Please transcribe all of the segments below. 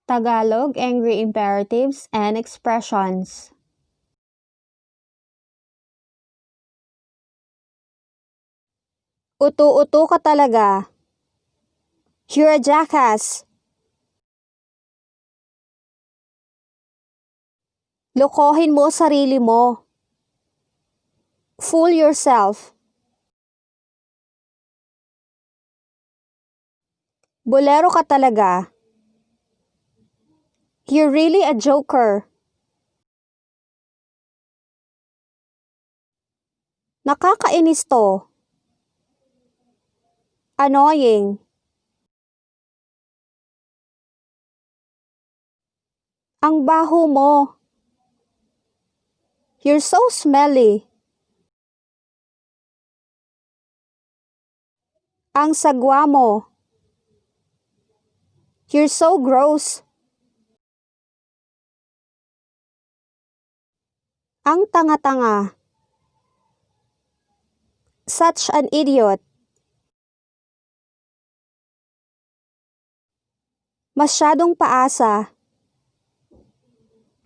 Tagalog angry imperatives and expressions. Utu-utu ka talaga. You're a jackass. Lokohin mo sarili mo. Fool yourself. Bolero ka talaga. You're really a joker. Nakakainis to. Annoying. Ang baho mo. You're so smelly. Ang sagwa mo. You're so gross. Ang tanga-tanga. Such an idiot. Masyadong paasa.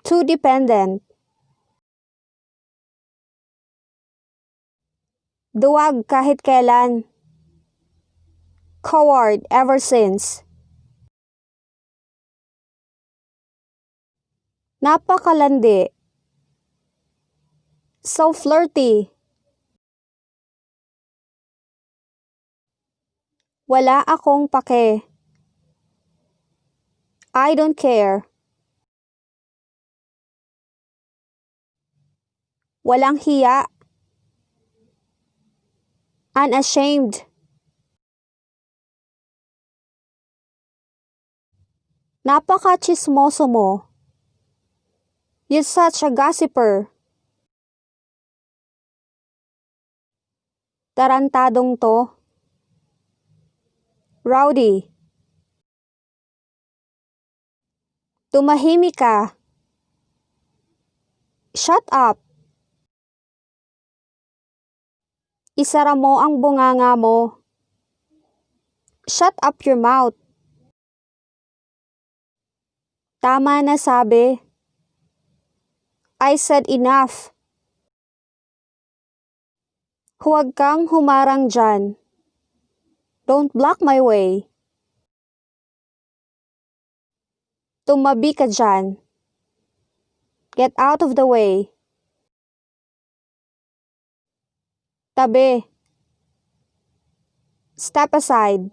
Too dependent. Duwag kahit kailan. Coward ever since. Napakalandi. So flirty. Wala akong pake. I don't care. Walang hiya. Unashamed. Napaka-chismoso mo. You're such a gossiper. Tarantadong to. Rowdy. Tumahimik ka. Shut up. Isara mo ang bunganga mo. Shut up your mouth. Tama na sabi. I said enough. Huwag kang humarang dyan. Don't block my way. Tumabi ka dyan. Get out of the way. Tabi. Step aside.